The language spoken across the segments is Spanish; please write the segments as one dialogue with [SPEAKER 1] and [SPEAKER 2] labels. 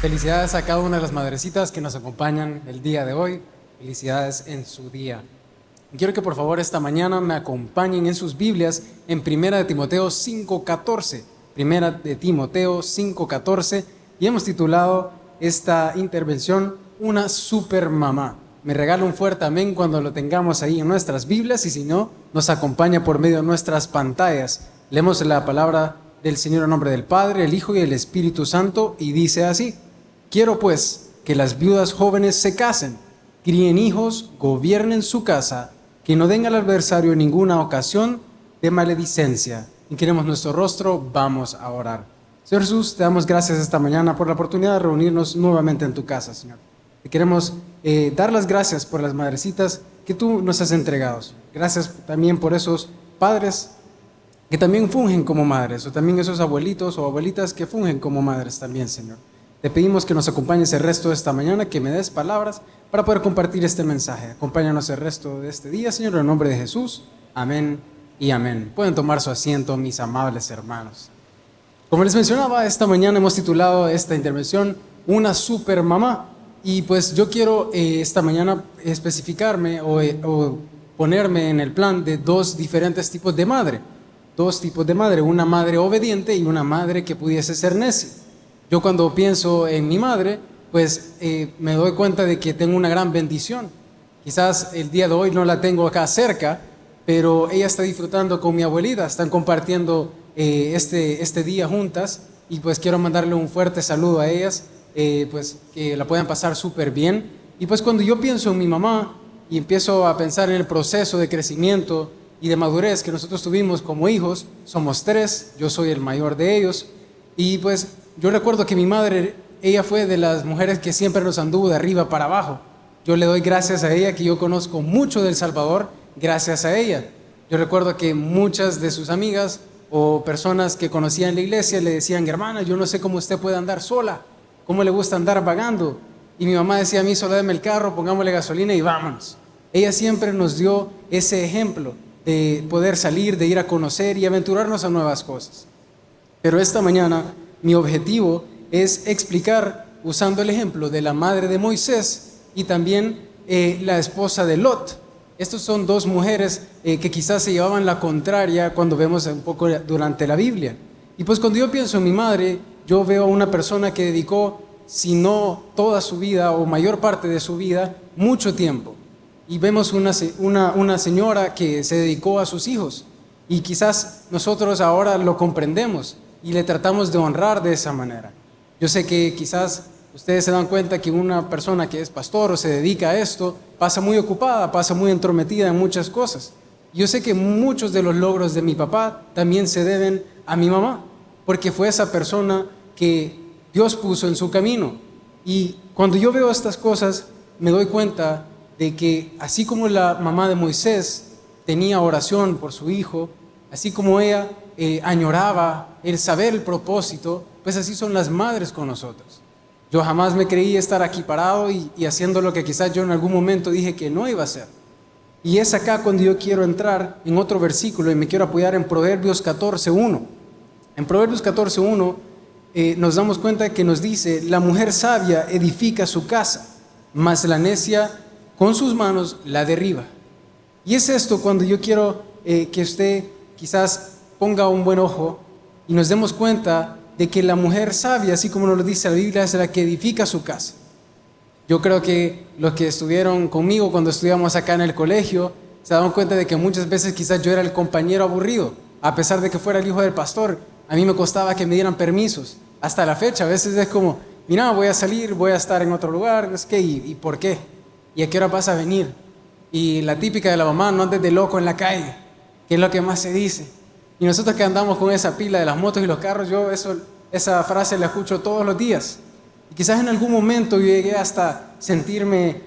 [SPEAKER 1] Felicidades a cada una de las madrecitas que nos acompañan el día de hoy. Felicidades en su día. Quiero que por favor esta mañana me acompañen en sus Biblias en 1 de Timoteo 5:14. 1 de Timoteo 5:14. Y hemos titulado esta intervención Una super mamá. Me regala un fuerte amén cuando lo tengamos ahí en nuestras Biblias, y si no, nos acompaña por medio de nuestras pantallas. Leemos la palabra del Señor en nombre del Padre, el Hijo y el Espíritu Santo, y dice así: Quiero pues que las viudas jóvenes se casen, críen hijos, gobiernen su casa, que no den al adversario ninguna ocasión de maledicencia. Inclinemos nuestro rostro, vamos a orar. Señor Jesús, te damos gracias esta mañana por la oportunidad de reunirnos nuevamente en tu casa, Señor. Te queremos dar las gracias por las madrecitas que tú nos has entregado, Señor. Gracias también por esos padres que también fungen como madres, o también esos abuelitos o abuelitas que fungen como madres también, Señor. Te pedimos que nos acompañes el resto de esta mañana, que me des palabras para poder compartir este mensaje. Acompáñanos el resto de este día, Señor, en el nombre de Jesús. Amén y amén. Pueden tomar su asiento, mis amables hermanos. Como les mencionaba, esta mañana hemos titulado esta intervención Una super mamá. Y pues yo quiero esta mañana especificarme o ponerme en el plan de dos diferentes tipos de madre. Dos tipos de madre, una madre obediente y una madre que pudiese ser necia. Yo cuando pienso en mi madre, pues me doy cuenta de que tengo una gran bendición. Quizás el día de hoy no la tengo acá cerca, pero ella está disfrutando con mi abuelita, están compartiendo este día juntas, y pues quiero mandarle un fuerte saludo a ellas, pues que la puedan pasar súper bien. Y pues cuando yo pienso en mi mamá y empiezo a pensar en el proceso de crecimiento y de madurez que nosotros tuvimos como hijos, somos tres, yo soy el mayor de ellos, y pues yo recuerdo que mi madre, ella fue de las mujeres que siempre nos anduvo de arriba para abajo. Yo le doy gracias a ella que yo conozco mucho del Salvador gracias a ella. Yo recuerdo que muchas de sus amigas o personas que conocían la iglesia le decían: hermana, yo no sé cómo usted puede andar sola, cómo le gusta andar vagando. Y mi mamá decía a mí: solo deme el carro, pongámosle gasolina y vámonos. Ella siempre nos dio ese ejemplo de poder salir, de ir a conocer y aventurarnos a nuevas cosas. Pero esta mañana mi objetivo es explicar, usando el ejemplo de la madre de Moisés y también la esposa de Lot. Estas son dos mujeres que quizás se llevaban la contraria cuando vemos un poco durante la Biblia. Y pues cuando yo pienso en mi madre, yo veo a una persona que dedicó, si no toda su vida o mayor parte de su vida, mucho tiempo. Y vemos una señora que se dedicó a sus hijos. Y quizás nosotros ahora lo comprendemos y le tratamos de honrar de esa manera. Yo sé que quizás ustedes se dan cuenta que una persona que es pastor o se dedica a esto pasa muy ocupada, pasa muy entrometida en muchas cosas. Yo sé que muchos de los logros de mi papá también se deben a mi mamá, porque fue esa persona que Dios puso en su camino. Y cuando yo veo estas cosas, me doy cuenta de que así como la mamá de Moisés tenía oración por su hijo, así como ella añoraba el saber el propósito, pues así son las madres con nosotros. Yo jamás me creí estar aquí parado y haciendo lo que quizás yo en algún momento dije que no iba a hacer. Y es acá cuando yo quiero entrar en otro versículo y me quiero apoyar en Proverbios 14:1. En Proverbios 14:1 nos damos cuenta que nos dice: la mujer sabia edifica su casa, mas la necia con sus manos la derriba. Y es esto cuando yo quiero que usted quizás ponga un buen ojo y nos demos cuenta de que la mujer sabia, así como nos lo dice la Biblia, es la que edifica su casa. Yo creo que los que estuvieron conmigo cuando estudiamos acá en el colegio se daban cuenta de que muchas veces quizás yo era el compañero aburrido, a pesar de que fuera el hijo del pastor. A mí me costaba que me dieran permisos. Hasta la fecha, a veces es como: mira, voy a salir, voy a estar en otro lugar, es que, ¿y por qué? ¿Y a qué hora vas a venir? Y la típica de la mamá: no andes de loco en la calle, que es lo que más se dice. Y nosotros que andamos con esa pila de las motos y los carros, yo esa frase la escucho todos los días. Y quizás en algún momento yo llegué hasta sentirme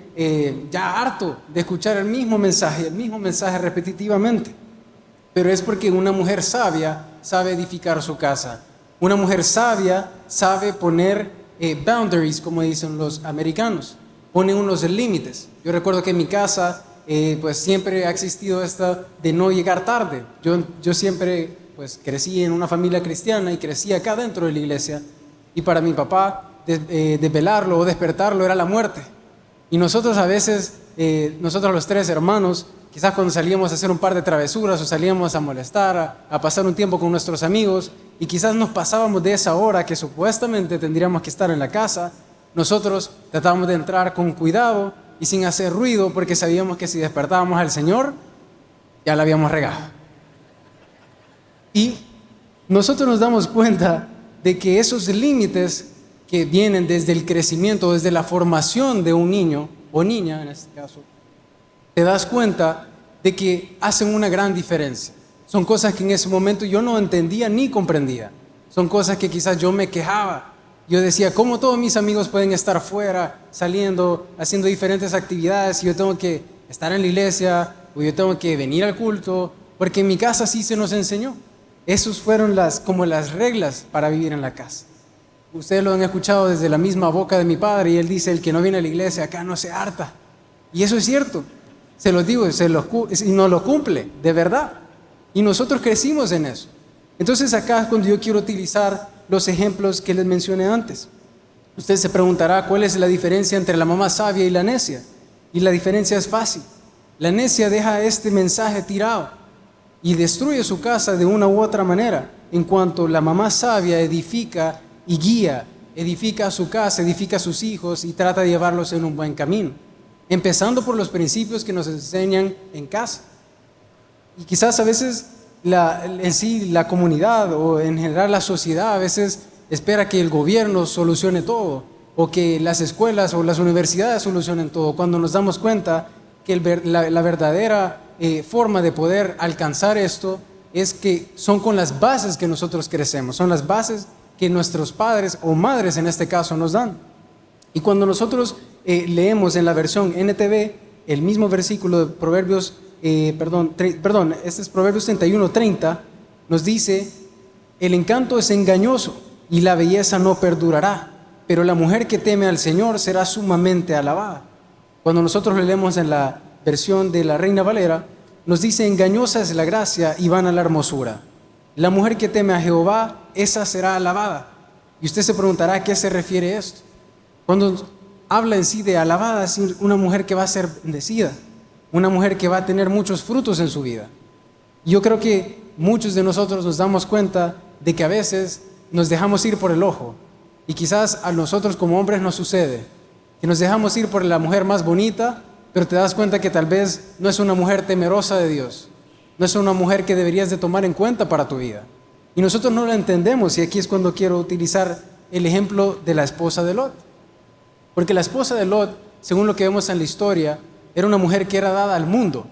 [SPEAKER 1] ya harto de escuchar el mismo mensaje repetitivamente. Pero es porque una mujer sabia sabe edificar su casa. Una mujer sabia sabe poner boundaries, como dicen los americanos. Pone unos límites. Yo recuerdo que en mi casa pues siempre ha existido esta de no llegar tarde. Yo siempre pues crecí en una familia cristiana y crecí acá dentro de la iglesia. Y para mi papá desvelarlo o despertarlo era la muerte. Y nosotros a veces, nosotros los tres hermanos, quizás cuando salíamos a hacer un par de travesuras o salíamos a molestar, a pasar un tiempo con nuestros amigos, y quizás nos pasábamos de esa hora que supuestamente tendríamos que estar en la casa, nosotros tratábamos de entrar con cuidado y sin hacer ruido, porque sabíamos que si despertábamos al Señor, ya la habíamos regado. Y nosotros nos damos cuenta de que esos límites que vienen desde el crecimiento, desde la formación de un niño o niña en este caso, te das cuenta de que hacen una gran diferencia. Son cosas que en ese momento yo no entendía ni comprendía. Son cosas que quizás yo me quejaba. Yo decía, ¿cómo todos mis amigos pueden estar fuera, saliendo, haciendo diferentes actividades y yo tengo que estar en la iglesia o yo tengo que venir al culto? Porque en mi casa sí se nos enseñó. Esas fueron como las reglas para vivir en la casa. Ustedes lo han escuchado desde la misma boca de mi padre y él dice, el que no viene a la iglesia acá no se harta. Y eso es cierto. Se los digo, y no lo cumple, de verdad. Y nosotros crecimos en eso. Entonces acá es cuando yo quiero utilizar los ejemplos que les mencioné antes. Usted se preguntará cuál es la diferencia entre la mamá sabia y la necia. Y la diferencia es fácil. La necia deja este mensaje tirado y destruye su casa de una u otra manera, en cuanto la mamá sabia edifica y guía, edifica a su casa, edifica a sus hijos y trata de llevarlos en un buen camino, empezando por los principios que nos enseñan en casa. Y quizás a veces en sí la comunidad o en general la sociedad a veces espera que el gobierno solucione todo o que las escuelas o las universidades solucionen todo, cuando nos damos cuenta que la verdadera forma de poder alcanzar esto es que son con las bases que nosotros crecemos, son las bases que nuestros padres o madres en este caso nos dan. Y cuando nosotros leemos en la versión NTV el mismo versículo de Proverbios, este es Proverbios 31:30, nos dice, el encanto es engañoso y la belleza no perdurará, pero la mujer que teme al Señor será sumamente alabada. Cuando nosotros lo leemos en la versión de la Reina Valera, nos dice, engañosa es la gracia y vana la hermosura. La mujer que teme a Jehová, esa será alabada. Y usted se preguntará a qué se refiere esto. Cuando habla en sí de alabada, es una mujer que va a ser bendecida, una mujer que va a tener muchos frutos en su vida. Yo creo que muchos de nosotros nos damos cuenta de que a veces nos dejamos ir por el ojo. Y quizás a nosotros como hombres nos sucede que nos dejamos ir por la mujer más bonita, pero te das cuenta que tal vez no es una mujer temerosa de Dios, no es una mujer que deberías de tomar en cuenta para tu vida. Y nosotros no la entendemos, y aquí es cuando quiero utilizar el ejemplo de la esposa de Lot. Porque la esposa de Lot, según lo que vemos en la historia, era una mujer que era dada al mundo.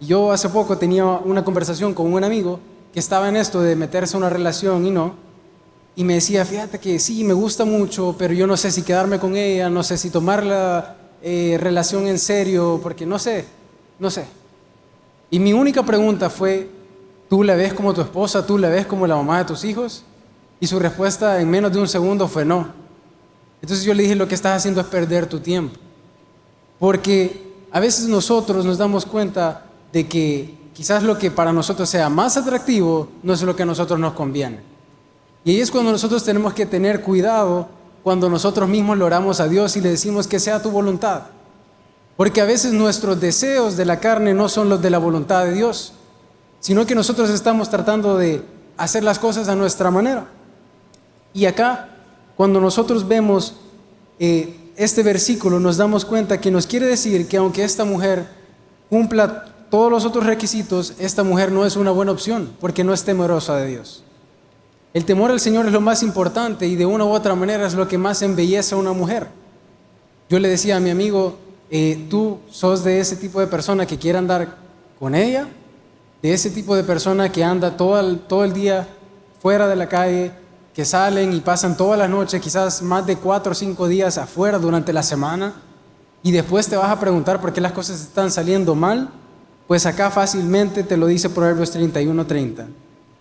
[SPEAKER 1] Y yo hace poco tenía una conversación con un amigo que estaba en esto de meterse en una relación y me decía, fíjate que sí, me gusta mucho, pero yo no sé si quedarme con ella, no sé si tomar la relación en serio, porque no sé. Y mi única pregunta fue, ¿tú la ves como tu esposa? ¿Tú la ves como la mamá de tus hijos? Y su respuesta en menos de un segundo fue no. Entonces yo le dije, lo que estás haciendo es perder tu tiempo. Porque a veces nosotros nos damos cuenta de que quizás lo que para nosotros sea más atractivo no es lo que a nosotros nos conviene. Y ahí es cuando nosotros tenemos que tener cuidado cuando nosotros mismos le oramos a Dios y le decimos que sea tu voluntad. Porque a veces nuestros deseos de la carne no son los de la voluntad de Dios, sino que nosotros estamos tratando de hacer las cosas a nuestra manera. Y acá, cuando nosotros vemos este versículo, nos damos cuenta que nos quiere decir que aunque esta mujer cumpla todos los otros requisitos, esta mujer no es una buena opción, porque no es temerosa de Dios. El temor al Señor es lo más importante y de una u otra manera es lo que más embellece a una mujer. Yo le decía a mi amigo, tú sos de ese tipo de persona que quiere andar con ella, de ese tipo de persona que anda todo el día fuera de la calle, que salen y pasan toda la noche, quizás más de 4 o 5 días afuera durante la semana, y después te vas a preguntar por qué las cosas están saliendo mal. Pues acá fácilmente te lo dice Proverbios 31:30,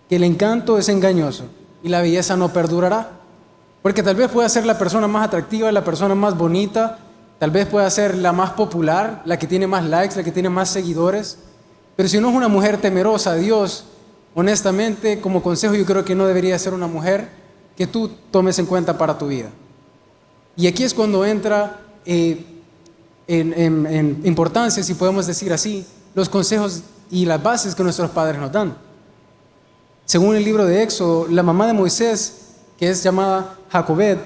[SPEAKER 1] que el encanto es engañoso y la belleza no perdurará. Porque tal vez pueda ser la persona más atractiva, la persona más bonita, tal vez pueda ser la más popular, la que tiene más likes, la que tiene más seguidores, pero si no es una mujer temerosa a Dios, honestamente, como consejo, yo creo que no debería ser una mujer que tú tomes en cuenta para tu vida. Y aquí es cuando entra en importancia, si podemos decir así, los consejos y las bases que nuestros padres nos dan. Según el libro de Éxodo, la mamá de Moisés, que es llamada Jocabed,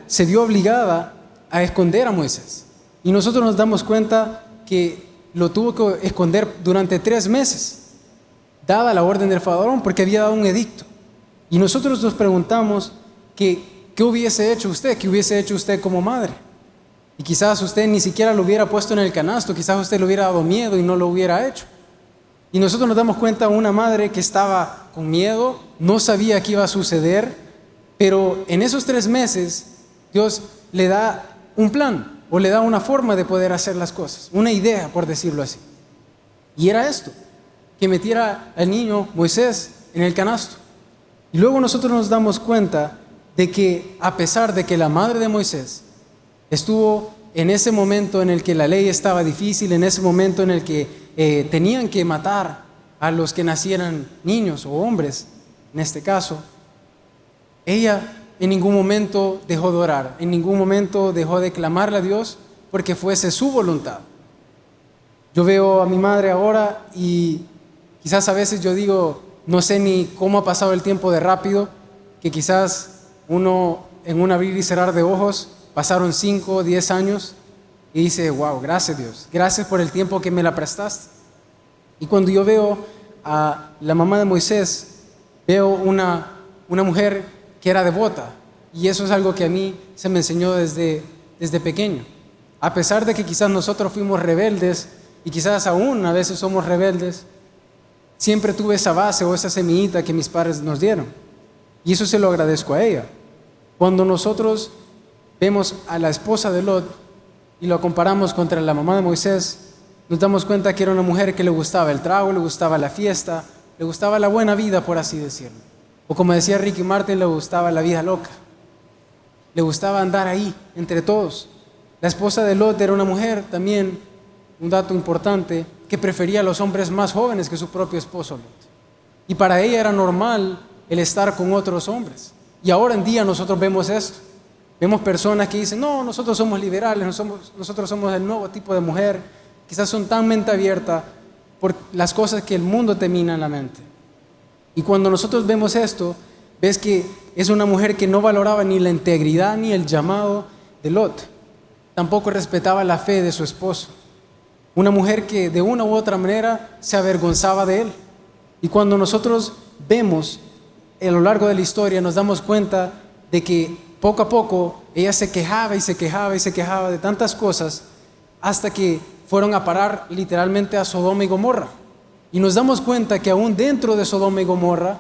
[SPEAKER 1] se vio obligada a esconder a Moisés. Y nosotros nos damos cuenta que lo tuvo que esconder durante 3 meses, dada la orden del faraón, porque había dado un edicto. Y nosotros nos preguntamos ¿qué hubiese hecho usted? ¿Qué hubiese hecho usted como madre? Y quizás usted ni siquiera lo hubiera puesto en el canasto, quizás usted le hubiera dado miedo y no lo hubiera hecho. Y nosotros nos damos cuenta de una madre que estaba con miedo, no sabía qué iba a suceder, pero en esos 3 meses Dios le da un plan o le da una forma de poder hacer las cosas, una idea, por decirlo así. Y era esto, que metiera al niño Moisés en el canasto. Y luego nosotros nos damos cuenta de que a pesar de que la madre de Moisés estuvo en ese momento en el que la ley estaba difícil, en ese momento en el que tenían que matar a los que nacieran niños o hombres, en este caso, ella en ningún momento dejó de orar, en ningún momento dejó de clamarle a Dios porque fuese su voluntad. Yo veo a mi madre ahora y quizás a veces yo digo, no sé ni cómo ha pasado el tiempo de rápido, que quizás uno en un abrir y cerrar de ojos pasaron 5 o 10 años y dice, wow, gracias Dios, gracias por el tiempo que me la prestaste. Y cuando yo veo a la mamá de Moisés, veo una mujer que era devota, y eso es algo que a mí se me enseñó desde pequeño. A pesar de que quizás nosotros fuimos rebeldes, y quizás aún a veces somos rebeldes, siempre tuve esa base o esa semillita que mis padres nos dieron, y eso se lo agradezco a ella. Cuando nosotros vemos a la esposa de Lot y lo comparamos contra la mamá de Moisés, nos damos cuenta que era una mujer que le gustaba el trago, le gustaba la fiesta, le gustaba la buena vida, por así decirlo. O como decía Ricky Martin, le gustaba la vida loca. Le gustaba andar ahí, entre todos. La esposa de Lot era una mujer también, un dato importante, que prefería a los hombres más jóvenes que su propio esposo Lot. Y para ella era normal el estar con otros hombres. Y ahora en día nosotros vemos esto. Vemos personas que dicen, no, nosotros somos liberales, nosotros somos el nuevo tipo de mujer. Quizás son tan mente abierta por las cosas que el mundo te mina en la mente. Y cuando nosotros vemos esto, ves que es una mujer que no valoraba ni la integridad ni el llamado de Lot. Tampoco respetaba la fe de su esposo. Una mujer que de una u otra manera se avergonzaba de él. Y cuando nosotros vemos a lo largo de la historia, nos damos cuenta de que poco a poco ella se quejaba y se quejaba y se quejaba de tantas cosas hasta que fueron a parar literalmente a Sodoma y Gomorra. Y nos damos cuenta que aún dentro de Sodoma y Gomorra,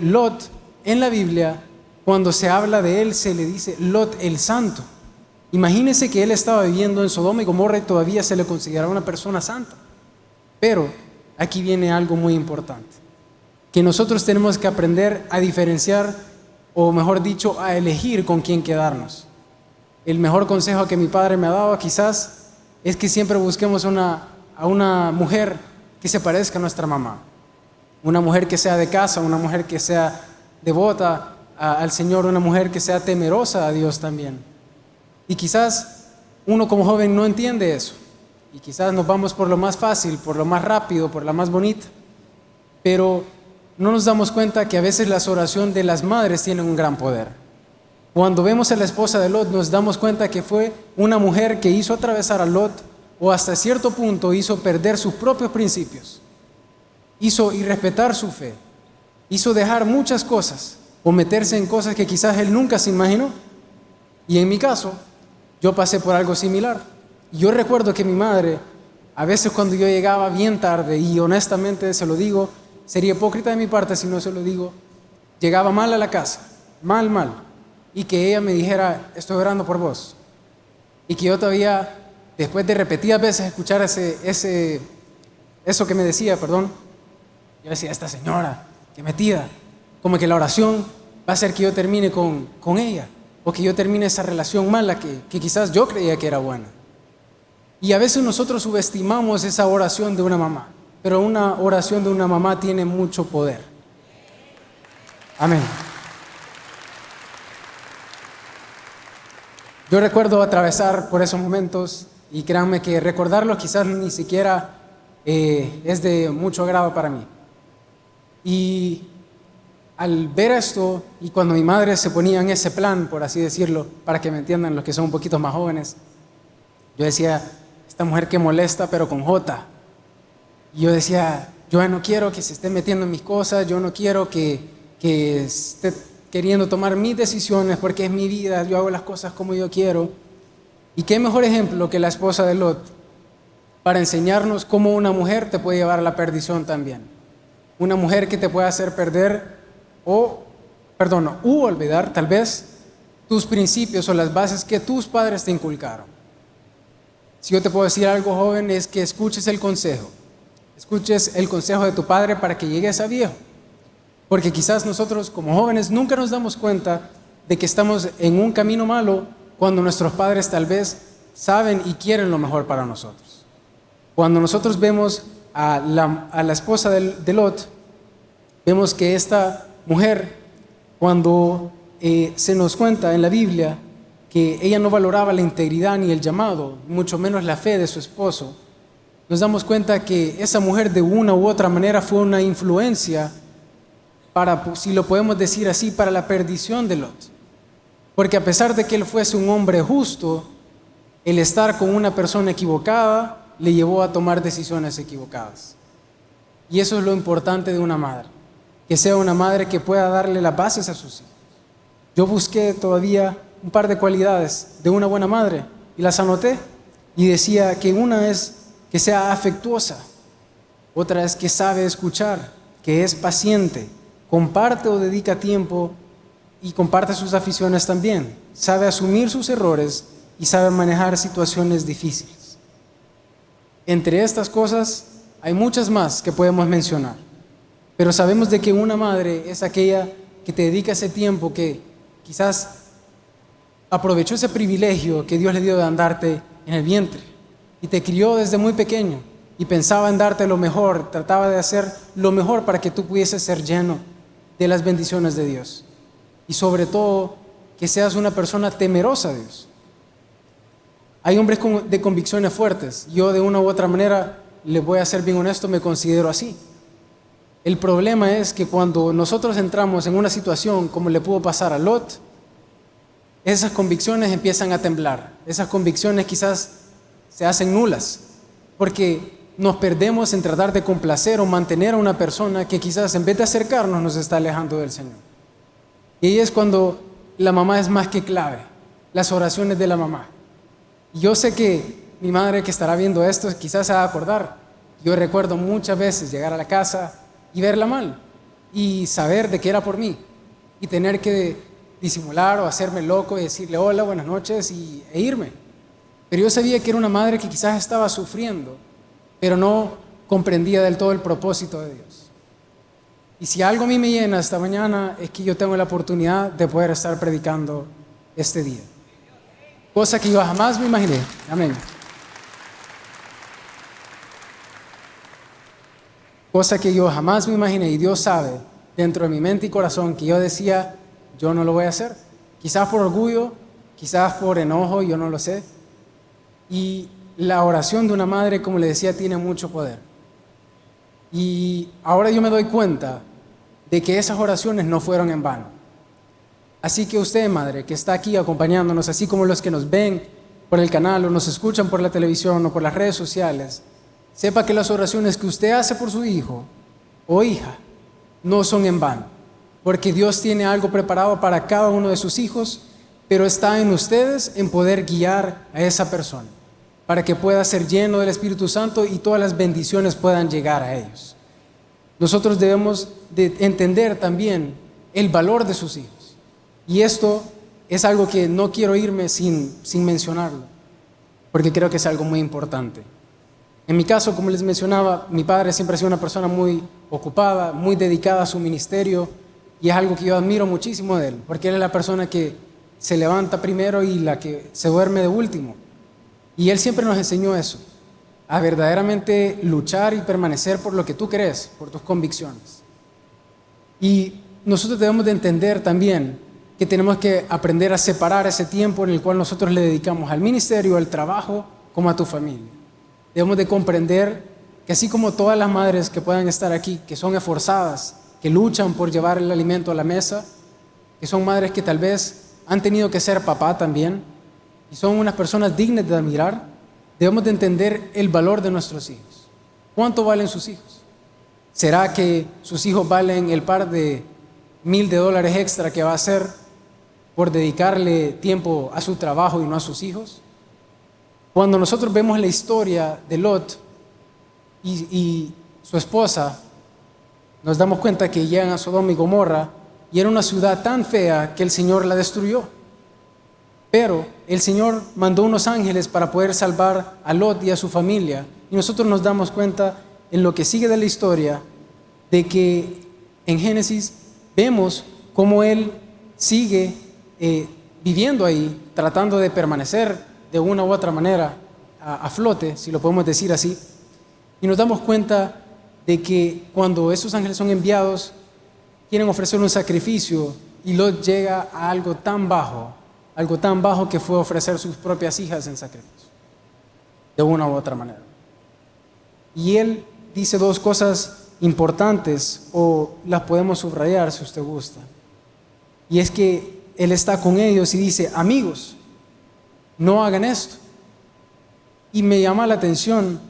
[SPEAKER 1] Lot en la Biblia, cuando se habla de él, se le dice Lot el santo. Imagínense que él estaba viviendo en Sodoma y Gomorra y todavía se le consideraba una persona santa. Pero aquí viene algo muy importante, que nosotros tenemos que aprender a diferenciar, o mejor dicho, a elegir con quién quedarnos. El mejor consejo que mi padre me ha dado quizás es que siempre busquemos a una mujer que se parezca a nuestra mamá. Una mujer que sea de casa, una mujer que sea devota al Señor, una mujer que sea temerosa a Dios también. Y quizás uno como joven no entiende eso. Y quizás nos vamos por lo más fácil, por lo más rápido, por la más bonita. Pero no nos damos cuenta que a veces la oración de las madres tiene un gran poder. Cuando vemos a la esposa de Lot, nos damos cuenta que fue una mujer que hizo atravesar a Lot, o hasta cierto punto hizo perder sus propios principios, hizo irrespetar su fe, hizo dejar muchas cosas o meterse en cosas que quizás él nunca se imaginó. Y en mi caso, yo pasé por algo similar. Yo recuerdo que mi madre, a veces cuando yo llegaba bien tarde, y honestamente se lo digo, sería hipócrita de mi parte si no se lo digo, llegaba mal a la casa, mal, y que ella me dijera, estoy orando por vos, y que yo todavía, después de repetidas veces escuchar eso que me decía, yo decía, esta señora, qué metida, como que la oración va a hacer que yo termine con ella, o que yo termine esa relación mala que quizás yo creía que era buena. Y a veces nosotros subestimamos esa oración de una mamá, pero una oración de una mamá tiene mucho poder. Amén. Yo recuerdo atravesar por esos momentos y créanme que recordarlos quizás ni siquiera es de mucho agrado para mí. Y al ver esto y cuando mi madre se ponía en ese plan, por así decirlo, para que me entiendan los que son un poquito más jóvenes, yo decía, esta mujer que molesta pero con J. Y yo decía, yo no quiero que se esté metiendo en mis cosas, yo no quiero que esté queriendo tomar mis decisiones porque es mi vida, yo hago las cosas como yo quiero. Y qué mejor ejemplo que la esposa de Lot para enseñarnos cómo una mujer te puede llevar a la perdición también. Una mujer que te puede hacer perder u olvidar tal vez tus principios o las bases que tus padres te inculcaron. Si yo te puedo decir algo, joven, es que escuches el consejo de tu padre para que llegues a viejo. Porque quizás nosotros como jóvenes nunca nos damos cuenta de que estamos en un camino malo cuando nuestros padres tal vez saben y quieren lo mejor para nosotros. Cuando nosotros vemos a la esposa de Lot, vemos que esta mujer, cuando se nos cuenta en la Biblia que ella no valoraba la integridad ni el llamado, mucho menos la fe de su esposo, nos damos cuenta que esa mujer de una u otra manera fue una influencia para, si lo podemos decir así, para la perdición de Lot. Porque a pesar de que él fuese un hombre justo, el estar con una persona equivocada le llevó a tomar decisiones equivocadas. Y eso es lo importante de una madre, que sea una madre que pueda darle las bases a sus hijos. Yo busqué todavía un par de cualidades de una buena madre y las anoté y decía que una es que sea afectuosa, otra es que sabe escuchar, que es paciente, comparte o dedica tiempo y comparte sus aficiones también, sabe asumir sus errores y sabe manejar situaciones difíciles. Entre estas cosas hay muchas más que podemos mencionar, pero sabemos de que una madre es aquella que te dedica ese tiempo, que quizás aprovechó ese privilegio que Dios le dio de andarte en el vientre y te crió desde muy pequeño y pensaba en darte lo mejor, trataba de hacer lo mejor para que tú pudieses ser lleno de las bendiciones de Dios y sobre todo que seas una persona temerosa de Dios. Hay hombres de convicciones fuertes. Yo de una u otra manera, les voy a ser bien honesto, me considero así. El problema es que cuando nosotros entramos en una situación como le pudo pasar a Lot, esas convicciones empiezan a temblar. Esas convicciones quizás se hacen nulas porque nos perdemos en tratar de complacer o mantener a una persona que quizás en vez de acercarnos nos está alejando del Señor. Y ahí es cuando la mamá es más que clave, las oraciones de la mamá. Y yo sé que mi madre que estará viendo esto quizás se va a acordar. Yo recuerdo muchas veces llegar a la casa y verla mal y saber de que era por mí y tener que disimular o hacerme loco y decirle hola, buenas noches e irme. Pero yo sabía que era una madre que quizás estaba sufriendo, pero no comprendía del todo el propósito de Dios. Y si algo a mí me llena esta mañana es que yo tengo la oportunidad de poder estar predicando este día. Cosa que yo jamás me imaginé. Amén. Cosa que yo jamás me imaginé, y Dios sabe dentro de mi mente y corazón que yo decía, yo no lo voy a hacer. Quizás por orgullo, quizás por enojo, yo no lo sé. Y la oración de una madre, como le decía, tiene mucho poder. Y ahora yo me doy cuenta de que esas oraciones no fueron en vano. Así que usted, madre, que está aquí acompañándonos, así como los que nos ven por el canal o nos escuchan por la televisión o por las redes sociales, sepa que las oraciones que usted hace por su hijo o hija no son en vano, porque Dios tiene algo preparado para cada uno de sus hijos, pero está en ustedes en poder guiar a esa persona para que pueda ser lleno del Espíritu Santo y todas las bendiciones puedan llegar a ellos. Nosotros debemos de entender también el valor de sus hijos. Y esto es algo que no quiero irme sin mencionarlo, porque creo que es algo muy importante. En mi caso, como les mencionaba, mi padre siempre ha sido una persona muy ocupada, muy dedicada a su ministerio, y es algo que yo admiro muchísimo de él, porque él es la persona que se levanta primero y la que se duerme de último. Y él siempre nos enseñó eso, a verdaderamente luchar y permanecer por lo que tú crees, por tus convicciones. Y nosotros debemos de entender también que tenemos que aprender a separar ese tiempo en el cual nosotros le dedicamos al ministerio, al trabajo, como a tu familia. Debemos de comprender que así como todas las madres que puedan estar aquí, que son esforzadas, que luchan por llevar el alimento a la mesa, que son madres que tal vez han tenido que ser papá también, y son unas personas dignas de admirar, debemos de entender el valor de nuestros hijos. ¿Cuánto valen sus hijos? ¿Será que sus hijos valen el par de $1,000 extra que va a hacer por dedicarle tiempo a su trabajo y no a sus hijos? Cuando nosotros vemos la historia de Lot y su esposa, nos damos cuenta que llegan a Sodoma y Gomorra y era una ciudad tan fea que el Señor la destruyó. Pero el Señor mandó unos ángeles para poder salvar a Lot y a su familia. Y nosotros nos damos cuenta en lo que sigue de la historia de que en Génesis vemos cómo él sigue viviendo ahí, tratando de permanecer de una u otra manera a flote, si lo podemos decir así. Y nos damos cuenta de que cuando esos ángeles son enviados, quieren ofrecer un sacrificio y Lot llega a algo tan bajo que fue ofrecer sus propias hijas en sacrificio, de una u otra manera. Y él dice dos cosas importantes, o las podemos subrayar si usted gusta. Y es que él está con ellos y dice: amigos, no hagan esto. Y me llama la atención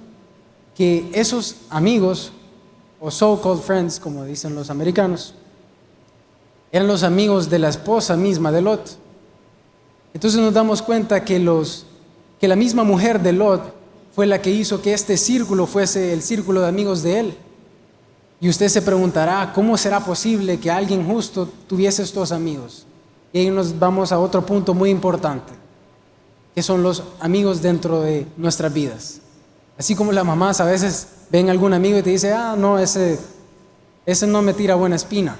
[SPEAKER 1] que esos amigos, o so-called friends, como dicen los americanos, eran los amigos de la esposa misma de Lot. Entonces nos damos cuenta que la misma mujer de Lot fue la que hizo que este círculo fuese el círculo de amigos de él. Y usted se preguntará, ¿cómo será posible que alguien justo tuviese estos amigos? Y ahí nos vamos a otro punto muy importante, que son los amigos dentro de nuestras vidas. Así como las mamás a veces ven a algún amigo y te dice: no, ese no me tira buena espina.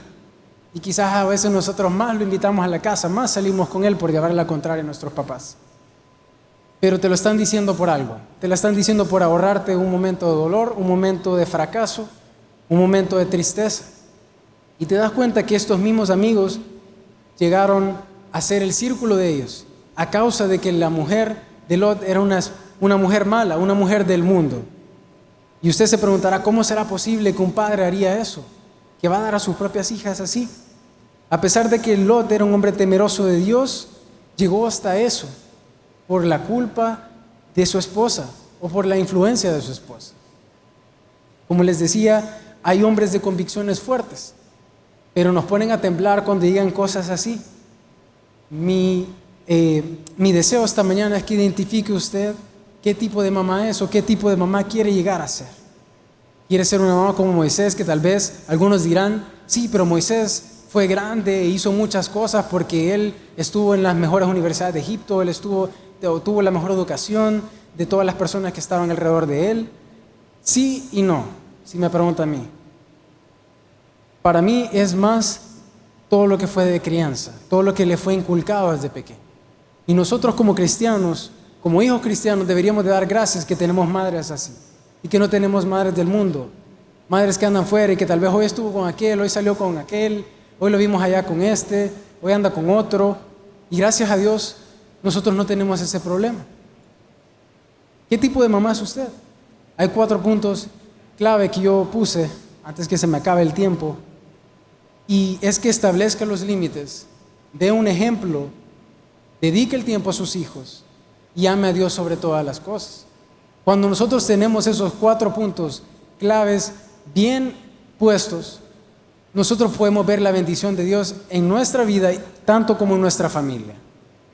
[SPEAKER 1] Y quizás a veces nosotros más lo invitamos a la casa, más salimos con él por llevarle la contraria a nuestros papás. Pero te lo están diciendo por algo. Te lo están diciendo por ahorrarte un momento de dolor, un momento de fracaso, un momento de tristeza. Y te das cuenta que estos mismos amigos llegaron a ser el círculo de ellos a causa de que la mujer de Lot era una mujer mala, una mujer del mundo. Y usted se preguntará, ¿cómo será posible que un padre haría eso? Que va a dar a sus propias hijas así. A pesar de que Lot era un hombre temeroso de Dios, llegó hasta eso por la culpa de su esposa o por la influencia de su esposa. Como les decía, hay hombres de convicciones fuertes, pero nos ponen a temblar cuando digan cosas así. Mi deseo esta mañana es que identifique usted qué tipo de mamá es o qué tipo de mamá quiere llegar a ser. ¿Quiere ser una mamá como Moisés? Que tal vez algunos dirán: sí, pero Moisés fue grande e hizo muchas cosas porque él estuvo en las mejores universidades de Egipto, él tuvo la mejor educación de todas las personas que estaban alrededor de él. Sí y no, si me pregunta a mí. Para mí es más todo lo que fue de crianza, todo lo que le fue inculcado desde pequeño. Y nosotros como cristianos, como hijos cristianos, deberíamos de dar gracias que tenemos madres así. Y que no tenemos madres del mundo, madres que andan fuera y que tal vez hoy estuvo con aquel, hoy salió con aquel, hoy lo vimos allá con este, hoy anda con otro. Y gracias a Dios, nosotros no tenemos ese problema. ¿Qué tipo de mamá es usted? Hay 4 puntos clave que yo puse antes que se me acabe el tiempo. Y es que establezca los límites, dé un ejemplo, dedique el tiempo a sus hijos y ame a Dios sobre todas las cosas. Cuando nosotros tenemos esos 4 puntos claves bien puestos, nosotros podemos ver la bendición de Dios en nuestra vida, tanto como en nuestra familia,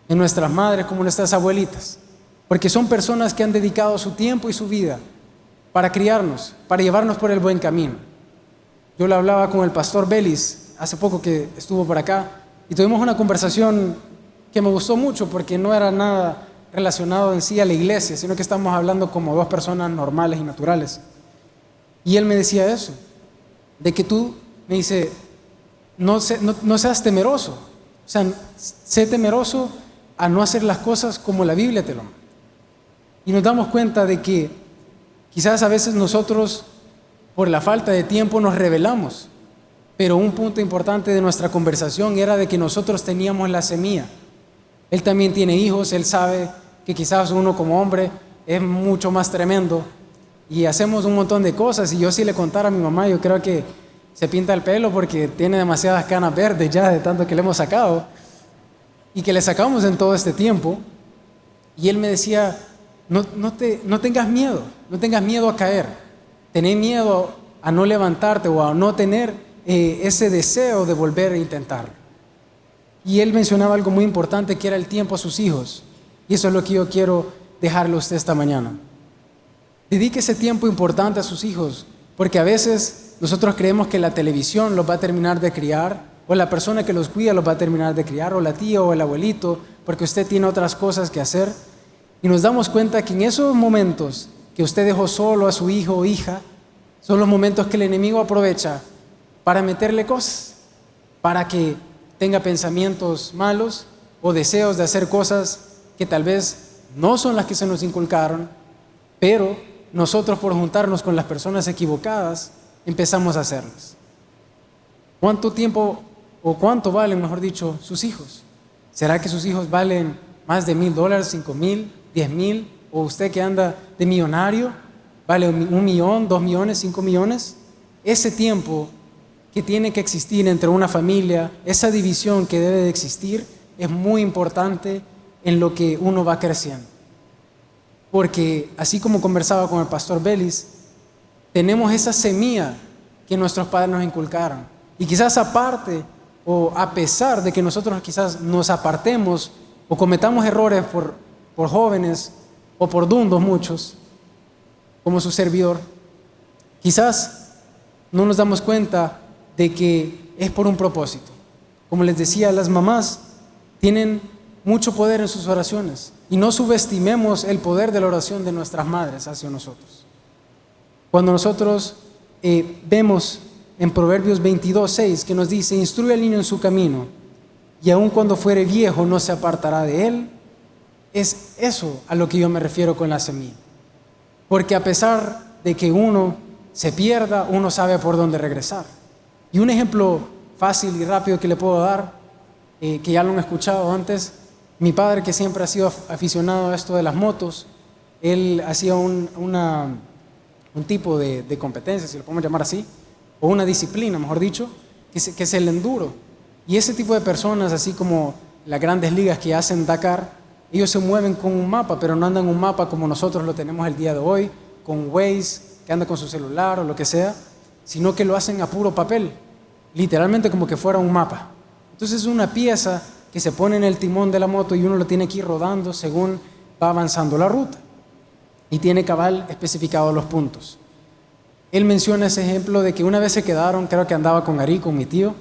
[SPEAKER 1] en nuestras madres como en nuestras abuelitas, porque son personas que han dedicado su tiempo y su vida para criarnos, para llevarnos por el buen camino. Yo le hablaba con el pastor Belis hace poco que estuvo por acá y tuvimos una conversación que me gustó mucho porque no era nada relacionado en sí a la iglesia, sino que estamos hablando como 2 personas normales y naturales. Y él me decía eso, de que tú, me dice, no seas temeroso, o sea, sé temeroso a no hacer las cosas como la Biblia te lo manda. Y nos damos cuenta de que quizás a veces nosotros, por la falta de tiempo, nos rebelamos Pero un punto importante de nuestra conversación era de que nosotros teníamos la semilla. Él también tiene hijos, él sabe que quizás uno como hombre es mucho más tremendo y hacemos un montón de cosas. Y yo si le contara a mi mamá, yo creo que se pinta el pelo porque tiene demasiadas canas verdes ya de tanto que le hemos sacado y que le sacamos en todo este tiempo. Y él me decía, no tengas miedo a caer, tenés miedo a no levantarte o a no tener ese deseo de volver a intentarlo. Y él mencionaba algo muy importante, que era el tiempo a sus hijos. Y eso es lo que yo quiero dejarle a usted esta mañana. Dedique ese tiempo importante a sus hijos, porque a veces nosotros creemos que la televisión los va a terminar de criar, o la persona que los cuida los va a terminar de criar, o la tía o el abuelito, porque usted tiene otras cosas que hacer. Y nos damos cuenta que en esos momentos que usted dejó solo a su hijo o hija, son los momentos que el enemigo aprovecha para meterle cosas, para que tenga pensamientos malos o deseos de hacer cosas que tal vez no son las que se nos inculcaron, pero nosotros por juntarnos con las personas equivocadas empezamos a hacerlas. ¿Cuánto tiempo o cuánto valen, mejor dicho, sus hijos? ¿Será que sus hijos valen más de $1,000, $5,000, $10,000? ¿O usted que anda de millonario vale 1 millón, 2 millones, 5 millones? Ese tiempo que tiene que existir entre una familia, esa división que debe de existir, es muy importante en lo que uno va creciendo. Porque así como conversaba con el pastor Belis, tenemos esa semilla que nuestros padres nos inculcaron. Y quizás aparte o a pesar de que nosotros quizás nos apartemos o cometamos errores por jóvenes o por dundos muchos, como su servidor, quizás no nos damos cuenta de que es por un propósito. Como les decía, las mamás tienen mucho poder en sus oraciones y no subestimemos el poder de la oración de nuestras madres hacia nosotros. Cuando nosotros vemos en Proverbios 22:6 que nos dice: instruye al niño en su camino y aun cuando fuere viejo no se apartará de él, es eso a lo que yo me refiero con la semilla. Porque a pesar de que uno se pierda, uno sabe por dónde regresar. Y un ejemplo fácil y rápido que le puedo dar, que ya lo han escuchado antes, mi padre, que siempre ha sido aficionado a esto de las motos, él hacía un tipo de competencia, si lo podemos llamar así, o una disciplina, mejor dicho, que es el enduro. Y ese tipo de personas, así como las grandes ligas que hacen Dakar, ellos se mueven con un mapa, pero no andan un mapa como nosotros lo tenemos el día de hoy, con Waze, que anda con su celular o lo que sea, sino que lo hacen a puro papel, literalmente como que fuera un mapa. Entonces es una pieza que se pone en el timón de la moto y uno lo tiene que ir rodando según va avanzando la ruta. Y tiene cabal especificado los puntos. Él menciona ese ejemplo de que una vez se quedaron, creo que andaba con Ari, con mi tío,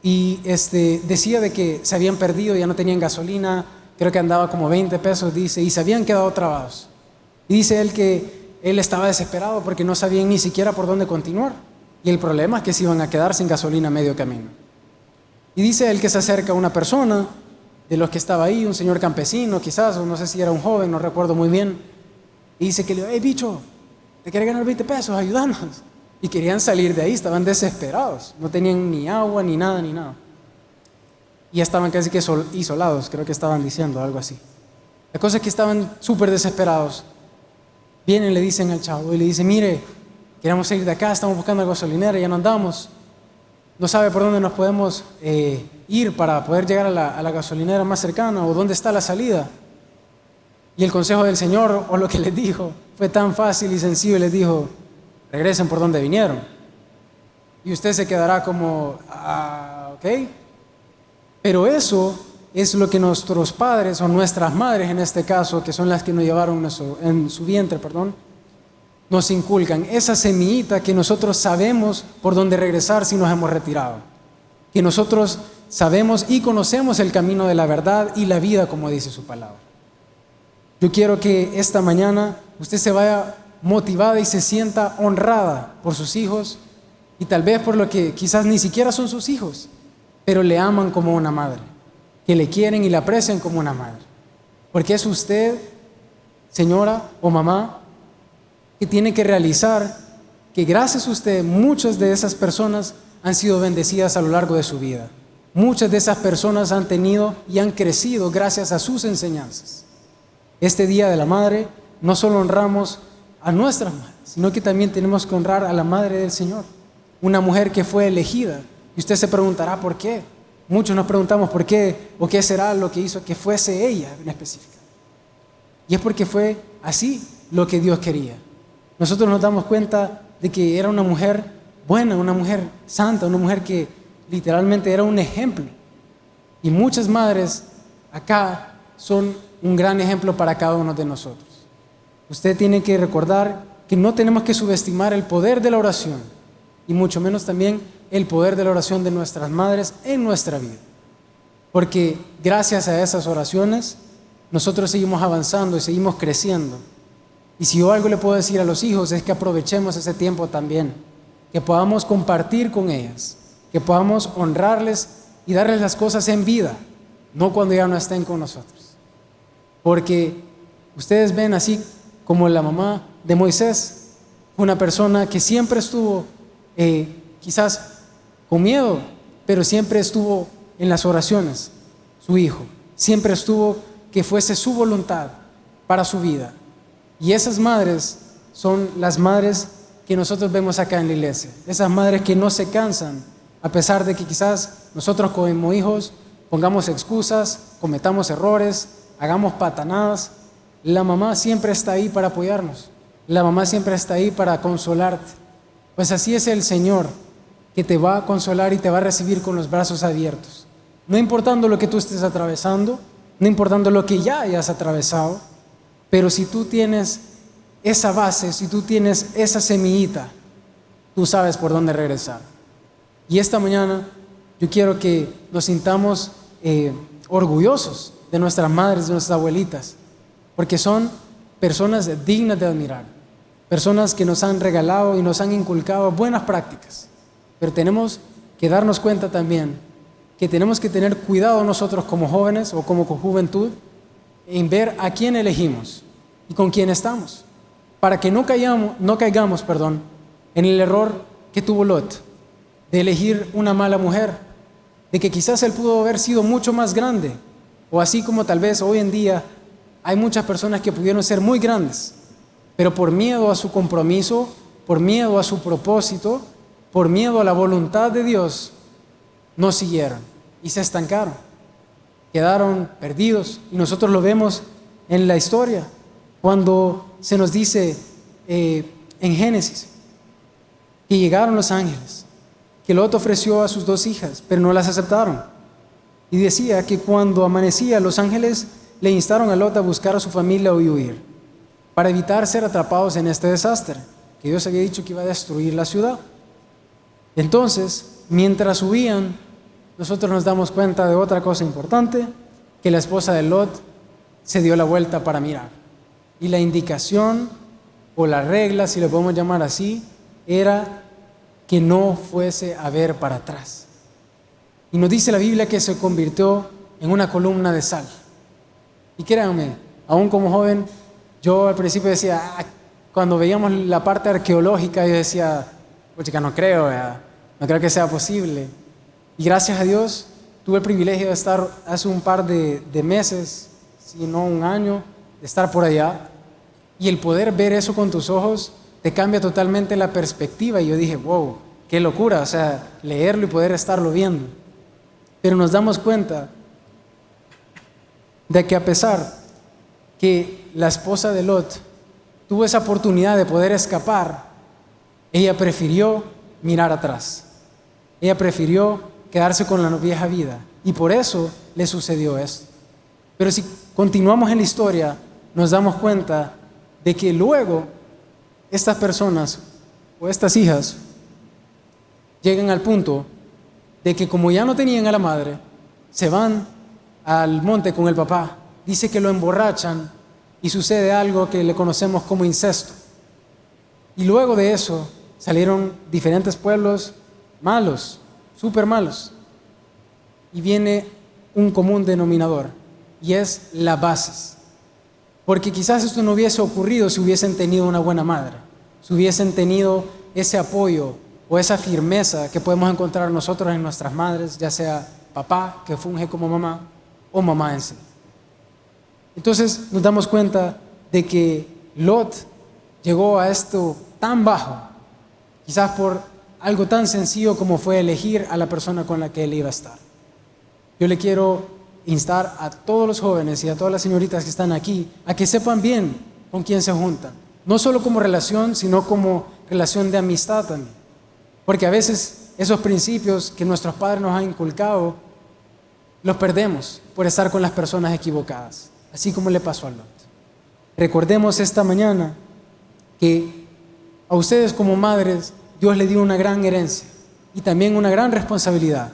[SPEAKER 1] y decía de que se habían perdido, ya no tenían gasolina, creo que andaba como 20 pesos, dice, y se habían quedado trabados. Y dice él que él estaba desesperado porque no sabían ni siquiera por dónde continuar. Y el problema es que se iban a quedar sin gasolina a medio camino. Y dice él que se acerca a una persona de los que estaba ahí, un señor campesino quizás, o no sé si era un joven, no recuerdo muy bien. Y dice que le dijo: hey bicho, te querés ganar 20 pesos, ayúdanos. Y querían salir de ahí, estaban desesperados, no tenían ni agua, ni nada, ni nada. Y ya estaban casi que isolados, creo que estaban diciendo algo así. La cosa es que estaban súper desesperados. Vienen y le dicen al chavo y le dicen: mire, queremos salir de acá, estamos buscando la gasolinera, ya no andamos. No sabe por dónde nos podemos ir para poder llegar a la gasolinera más cercana, o dónde está la salida. Y el consejo del Señor, o lo que les dijo, fue tan fácil y sencillo. Les dijo: regresen por donde vinieron. Y usted se quedará como, ok. Pero eso es lo que nuestros padres o nuestras madres, en este caso, que son las que nos llevaron en su vientre, nos inculcan. Esa semillita que nosotros sabemos por dónde regresar si nos hemos retirado. Que nosotros sabemos y conocemos el camino de la verdad y la vida, como dice su palabra. Yo quiero que esta mañana usted se vaya motivada y se sienta honrada por sus hijos, y tal vez por lo que quizás ni siquiera son sus hijos, pero le aman como una madre, que le quieren y le aprecian como una madre. Porque es usted, señora o mamá, que tiene que realizar que gracias a usted muchas de esas personas han sido bendecidas a lo largo de su vida. Muchas de esas personas han tenido y han crecido gracias a sus enseñanzas. Este Día de la Madre no solo honramos a nuestras madres, sino que también tenemos que honrar a la Madre del Señor, una mujer que fue elegida. Y usted se preguntará por qué. Muchos nos preguntamos por qué o qué será lo que hizo que fuese ella en específico. Y es porque fue así lo que Dios quería. Nosotros nos damos cuenta de que era una mujer buena, una mujer santa, una mujer que literalmente era un ejemplo. Y muchas madres acá son un gran ejemplo para cada uno de nosotros. Usted tiene que recordar que no tenemos que subestimar el poder de la oración y mucho menos también el poder de la oración de nuestras madres en nuestra vida. Porque gracias a esas oraciones nosotros seguimos avanzando y seguimos creciendo. Y si yo algo le puedo decir a los hijos es que aprovechemos ese tiempo también, que podamos compartir con ellas, que podamos honrarles y darles las cosas en vida, no cuando ya no estén con nosotros. Porque ustedes ven así como la mamá de Moisés, una persona que siempre estuvo quizás con miedo, pero siempre estuvo en las oraciones, su hijo, siempre estuvo que fuese su voluntad para su vida. Y esas madres son las madres que nosotros vemos acá en la iglesia, esas madres que no se cansan, a pesar de que quizás nosotros como hijos pongamos excusas, cometamos errores, hagamos patanadas. La mamá siempre está ahí para apoyarnos, la mamá siempre está ahí para consolarte. Pues así es el Señor, que te va a consolar y te va a recibir con los brazos abiertos. No importando lo que tú estés atravesando, no importando lo que ya hayas atravesado, pero si tú tienes esa base, si tú tienes esa semillita, tú sabes por dónde regresar. Y esta mañana yo quiero que nos sintamos orgullosos de nuestras madres, de nuestras abuelitas, porque son personas dignas de admirar, personas que nos han regalado y nos han inculcado buenas prácticas. Pero tenemos que darnos cuenta también que tenemos que tener cuidado nosotros como jóvenes o como juventud en ver a quién elegimos y con quién estamos, para que no caigamos en el error que tuvo Lot, de elegir una mala mujer, de que quizás él pudo haber sido mucho más grande, o así como tal vez hoy en día hay muchas personas que pudieron ser muy grandes, pero por miedo a su compromiso, por miedo a su propósito, por miedo a la voluntad de Dios, no siguieron y se estancaron, quedaron perdidos. Y nosotros lo vemos en la historia, cuando se nos dice en Génesis que llegaron los ángeles, que Lot ofreció a sus 2 hijas, pero no las aceptaron. Y decía que cuando amanecía, los ángeles le instaron a Lot a buscar a su familia y huir, para evitar ser atrapados en este desastre, que Dios había dicho que iba a destruir la ciudad. Entonces, mientras huían, nosotros nos damos cuenta de otra cosa importante, que la esposa de Lot se dio la vuelta para mirar. Y la indicación, o la regla, si lo podemos llamar así, era que no fuese a ver para atrás. Y nos dice la Biblia que se convirtió en una columna de sal. Y créanme, aún como joven, yo al principio decía, cuando veíamos la parte arqueológica, yo decía, pues chica, no creo que sea posible. Y gracias a Dios, tuve el privilegio de estar hace un par de meses, si no un año, de estar por allá. Y el poder ver eso con tus ojos te cambia totalmente la perspectiva. Y yo dije, wow, qué locura, o sea, leerlo y poder estarlo viendo. Pero nos damos cuenta de que a pesar que la esposa de Lot tuvo esa oportunidad de poder escapar, ella prefirió mirar atrás. Ella prefirió quedarse con la vieja vida. Y por eso le sucedió esto. Pero si continuamos en la historia, nos damos cuenta de que luego estas personas o estas hijas llegan al punto de que como ya no tenían a la madre, se van al monte con el papá. Dice que lo emborrachan y sucede algo que le conocemos como incesto. Y luego de eso salieron diferentes pueblos malos, súper malos. Y viene un común denominador, y es las bases. Porque quizás esto no hubiese ocurrido si hubiesen tenido una buena madre, si hubiesen tenido ese apoyo o esa firmeza que podemos encontrar nosotros en nuestras madres, ya sea papá que funge como mamá o mamá en sí. Entonces nos damos cuenta de que Lot llegó a esto tan bajo, quizás por algo tan sencillo como fue elegir a la persona con la que él iba a estar. Yo le quiero instar a todos los jóvenes y a todas las señoritas que están aquí a que sepan bien con quién se juntan, no solo como relación, sino como relación de amistad también, porque a veces esos principios que nuestros padres nos han inculcado los perdemos por estar con las personas equivocadas, así como le pasó a Lot. Recordemos esta mañana que a ustedes como madres Dios le dio una gran herencia y también una gran responsabilidad,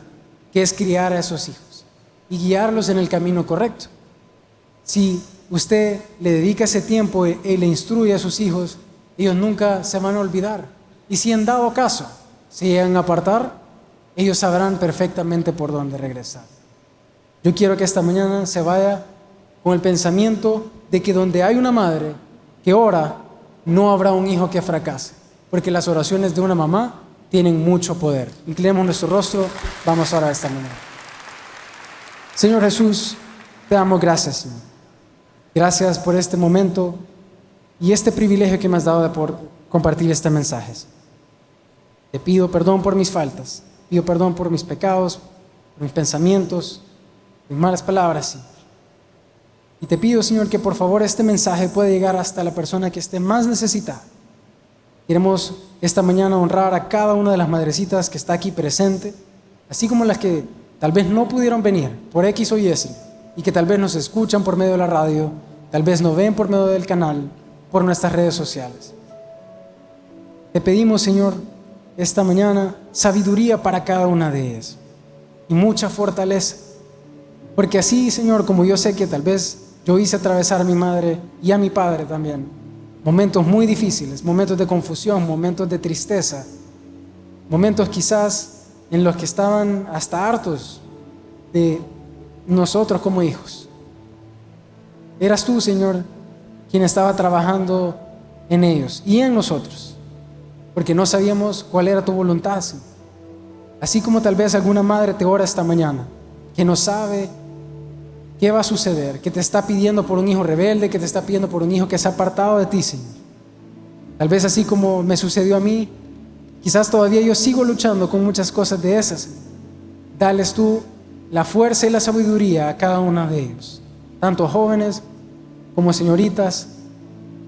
[SPEAKER 1] que es criar a esos hijos y guiarlos en el camino correcto. Si usted le dedica ese tiempo y le instruye a sus hijos, ellos nunca se van a olvidar. Y si en dado caso se llegan a apartar, ellos sabrán perfectamente por dónde regresar. Yo quiero que esta mañana se vaya con el pensamiento de que donde hay una madre que ora, no habrá un hijo que fracase, porque las oraciones de una mamá tienen mucho poder. Inclinemos nuestro rostro, vamos a orar esta mañana. Señor Jesús, te damos gracias, Señor. Gracias por este momento y este privilegio que me has dado de por compartir este mensaje. Te pido perdón por mis faltas, pido perdón por mis pecados, por mis pensamientos, mis malas palabras, Señor. Y te pido, Señor, que por favor este mensaje pueda llegar hasta la persona que esté más necesitada. Queremos esta mañana honrar a cada una de las madrecitas que está aquí presente, así como las que tal vez no pudieron venir por X o Y, y que tal vez nos escuchan por medio de la radio, tal vez nos ven por medio del canal, por nuestras redes sociales. Te pedimos, Señor, esta mañana sabiduría para cada una de ellas y mucha fortaleza, porque así, Señor, como yo sé que tal vez yo hice atravesar a mi madre y a mi padre también momentos muy difíciles, momentos de confusión, momentos de tristeza, momentos quizás en los que estaban hasta hartos de nosotros como hijos. Eras tú, Señor, quien estaba trabajando en ellos y en nosotros, porque no sabíamos cuál era tu voluntad, Señor. Así como tal vez alguna madre te ora esta mañana, que no sabe qué va a suceder, que te está pidiendo por un hijo rebelde, que te está pidiendo por un hijo que se ha apartado de ti, Señor. Tal vez así como me sucedió a mí, quizás todavía yo sigo luchando con muchas cosas de esas. Dales tú la fuerza y la sabiduría a cada uno de ellos, tanto jóvenes como señoritas,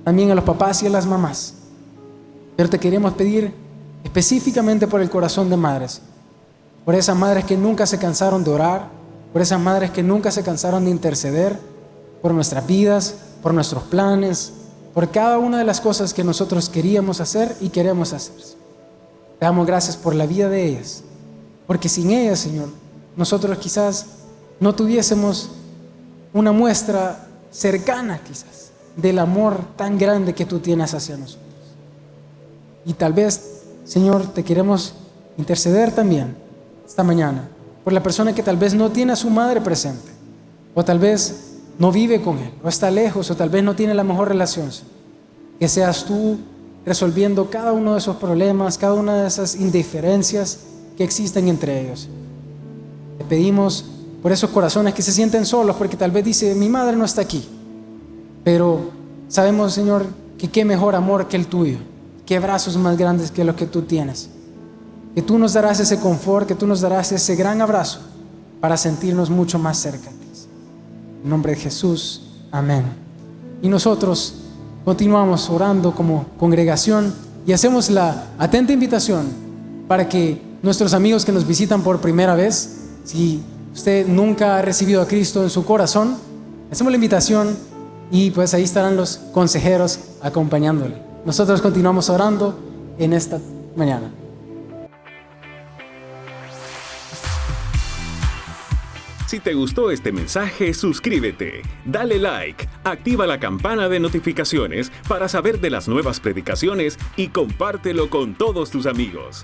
[SPEAKER 1] también a los papás y a las mamás. Pero te queremos pedir específicamente por el corazón de madres, por esas madres que nunca se cansaron de orar, por esas madres que nunca se cansaron de interceder por nuestras vidas, por nuestros planes, por cada una de las cosas que nosotros queríamos hacer y queremos hacer. Te damos gracias por la vida de ellas, porque sin ellas, Señor, nosotros quizás no tuviésemos una muestra cercana quizás del amor tan grande que tú tienes hacia nosotros. Y tal vez, Señor, te queremos interceder también esta mañana por la persona que tal vez no tiene a su madre presente, o tal vez no vive con él, o está lejos, o tal vez no tiene la mejor relación. Que seas tú resolviendo cada uno de esos problemas, cada una de esas indiferencias que existen entre ellos. Te pedimos por esos corazones que se sienten solos, porque tal vez dice, mi madre no está aquí, pero sabemos, Señor, que qué mejor amor que el tuyo, qué brazos más grandes que los que tú tienes. Que tú nos darás ese confort, que tú nos darás ese gran abrazo para sentirnos mucho más cerca de ti. En nombre de Jesús, amén. Y nosotros continuamos orando como congregación y hacemos la atenta invitación para que nuestros amigos que nos visitan por primera vez, si usted nunca ha recibido a Cristo en su corazón, hacemos la invitación y pues ahí estarán los consejeros acompañándole. Nosotros continuamos orando en esta mañana.
[SPEAKER 2] Si te gustó este mensaje, suscríbete, dale like, activa la campana de notificaciones para saber de las nuevas predicaciones y compártelo con todos tus amigos.